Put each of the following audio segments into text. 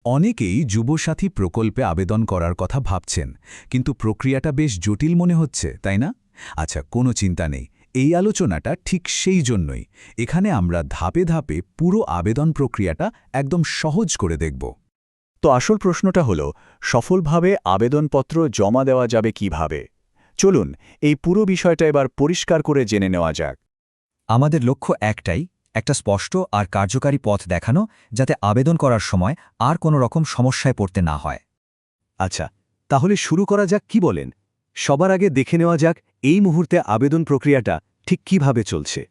অনেকেই যুবসাথী প্রকল্পে আবেদন করার কথা ভাবছেন, কিন্তু প্রক্রিয়াটা বেশ জটিল মনে হচ্ছে, তাই না? আচ্ছা, কোনো চিন্তা নেই। এই আলোচনাটা ঠিক সেই জন্যই। এখানে আমরা ধাপে ধাপে পুরো আবেদন প্রক্রিয়াটা একদম সহজ করে দেখব। তো আসল প্রশ্নটা হলো, সফলভাবে আবেদনপত্র জমা দেওয়া যাবে কিভাবে? চলুন এই পুরো বিষয়টা এবার পরিষ্কার করে জেনে নেওয়া যাক। আমাদের লক্ষ্য একটাই, একটা স্পষ্ট আর কার্যকারী পথ দেখানো, যাতে আবেদন করার সময় আর কোনো রকম সমস্যায় পড়তে না হয়। আচ্ছা, তাহলে শুরু করা যাক, কি বলেন? সবার আগে দেখে নেওয়া যাক এই মুহূর্তে আবেদন প্রক্রিয়াটা ঠিক কিভাবে চলছে।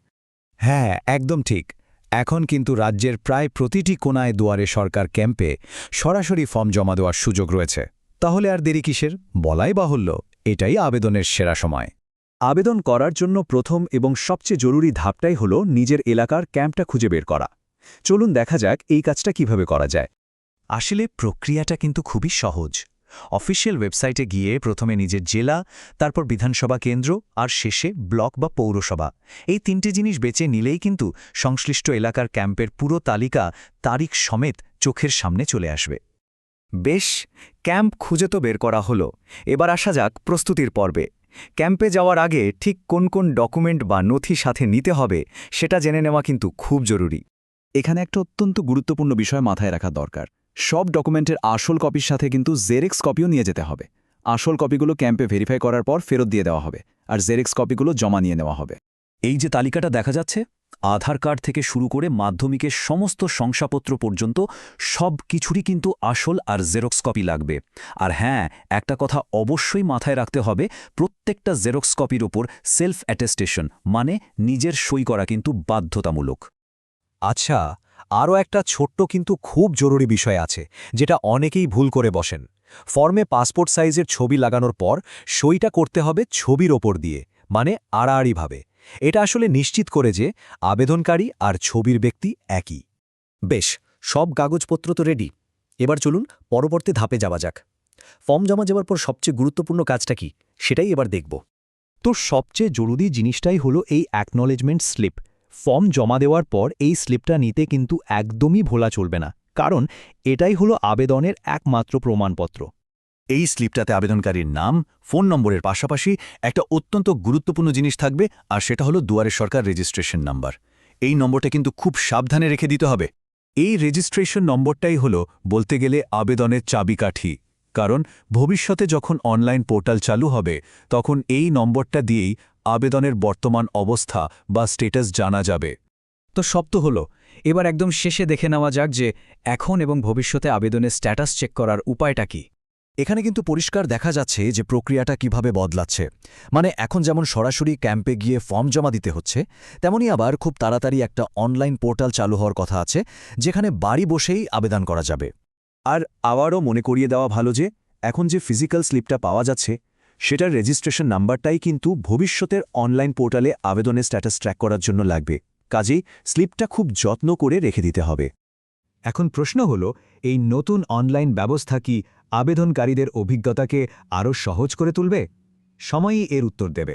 হ্যাঁ, একদম ঠিক। এখন কিন্তু রাজ্যের প্রায় প্রতিটি কোনায় দুয়ারে সরকার ক্যাম্পে সরাসরি ফর্ম জমা দেওয়ার সুযোগ রয়েছে। তাহলে আর দেরি কিসের? বলাই বাহুল্য, এটাই আবেদনের সেরা সময়। আবেদন করার জন্য প্রথম এবং সবচেয়ে জরুরি ধাপটাই হলো নিজের এলাকার ক্যাম্পটা খুঁজে বের করা। চলুন দেখা যাক এই কাজটা কিভাবে করা যায়। আসলে প্রক্রিয়াটা কিন্তু খুবই সহজ। অফিসিয়াল ওয়েবসাইটে গিয়ে প্রথমে নিজের জেলা, তারপর বিধানসভা কেন্দ্র আর শেষে ব্লক বা পৌরসভা, এই তিনটে জিনিস বেছে নিলেই কিন্তু সংশ্লিষ্ট এলাকার ক্যাম্পের পুরো তালিকা তারিখ সমেত চোখের সামনে চলে আসবে। বেশ, ক্যাম্প খুঁজে তো বের করা হলো। এবার আসা যাক প্রস্তুতির পর্বে। ক্যাম্পে যাওয়ার আগে ঠিক কোন কোন ডকুমেন্ট বা নথি সাথে নিতে হবে সেটা জেনে নেওয়া কিন্তু খুব জরুরি। এখানে একটা অত্যন্ত গুরুত্বপূর্ণ বিষয় মাথায় রাখা দরকার। সব ডকুমেন্টের আসল কপির সাথে কিন্তু জেরক্স কপিও নিয়ে যেতে হবে। আসল কপিগুলো ক্যাম্পে ভেরিফাই করার পর ফেরত দিয়ে দেওয়া হবে, আর জেরক্স কপিগুলো জমা নিয়ে নেওয়া হবে। এই যে তালিকাটা দেখা যাচ্ছে, আধার কার্ড থেকে শুরু করে মাধ্যমিকের সমস্ত শংসাপত্র পর্যন্ত সব কিছুরই কিন্তু আসল আর জেরক্স কপি লাগবে। আর হ্যাঁ, একটা কথা অবশ্যই মাথায় রাখতে হবে, প্রত্যেকটা জেরক্স কপির ওপর সেলফ অ্যাটেস্টেশন মানে নিজের সই করা কিন্তু বাধ্যতামূলক। আচ্ছা, আরও একটা ছোট্ট কিন্তু খুব জরুরি বিষয় আছে, যেটা অনেকেই ভুল করে বসেন। ফর্মে পাসপোর্ট সাইজের ছবি লাগানোর পর সইটা করতে হবে ছবির ওপর দিয়ে, মানে আড়াআড়িভাবে। এটা আসলে নিশ্চিত করে যে আবেদনকারী আর ছবির ব্যক্তি একই। বেশ, সব কাগজপত্র তো রেডি। এবার চলুন পরবর্তী ধাপে যাওয়া যাক। ফর্ম জমা দেওয়ার পর সবচেয়ে গুরুত্বপূর্ণ কাজটা কি, সেটাই এবার দেখব। তো সবচেয়ে জরুরি জিনিসটাই হলো এই অ্যাকনলেজমেন্ট স্লিপ। ফর্ম জমা দেওয়ার পর এই স্লিপটা নিতে কিন্তু একদমই ভোলা চলবে না, কারণ এটাই হলো আবেদনের একমাত্র প্রমাণপত্র। এই স্লিপটাতে আবেদনকারীর নাম, ফোন নম্বরের পাশাপাশি একটা অত্যন্ত গুরুত্বপূর্ণ জিনিস থাকবে, আর সেটা হলো দুয়ারে সরকার রেজিস্ট্রেশন নাম্বার। এই নম্বরটা কিন্তু খুব সাবধানে রেখে দিতে হবে। এই রেজিস্ট্রেশন নম্বরটাই হলো বলতে গেলে আবেদনের চাবিকাঠি। কারণ ভবিষ্যতে যখন অনলাইন পোর্টাল চালু হবে, তখন এই নম্বরটা দিয়েই আবেদনের বর্তমান অবস্থা বা স্ট্যাটাস জানা যাবে। তো সব তো হলো, এবার একদম শেষে দেখে নেওয়া যাক যে এখন এবং ভবিষ্যতে আবেদনের স্ট্যাটাস চেক করার উপায়টা কি। এখানে কিন্তু পরিষ্কার দেখা যাচ্ছে যে প্রক্রিয়াটা কিভাবে বদলাচ্ছে। মানে এখন যেমন সরাসরি ক্যাম্পে গিয়ে ফর্ম জমা দিতে হচ্ছে, তেমনই আবার খুব তাড়াতাড়ি একটা অনলাইন পোর্টাল চালু হওয়ার কথা আছে, যেখানে বাড়ি বসেই আবেদন করা যাবে। আর আবারও মনে করিয়ে দেওয়া ভালো যে এখন যে ফিজিক্যাল স্লিপটা পাওয়া যাচ্ছে, সেটার রেজিস্ট্রেশন নাম্বারটাই কিন্তু ভবিষ্যতের অনলাইন পোর্টালে আবেদনের স্ট্যাটাস ট্র্যাক করার জন্য লাগবে। কাজেই স্লিপটা খুব যত্ন করে রেখে দিতে হবে। এখন প্রশ্ন হল, এই নতুন অনলাইন ব্যবস্থা কি আবেদনকারীদের অভিজ্ঞতাকে আরও সহজ করে তুলবে? সময়ই এর উত্তর দেবে।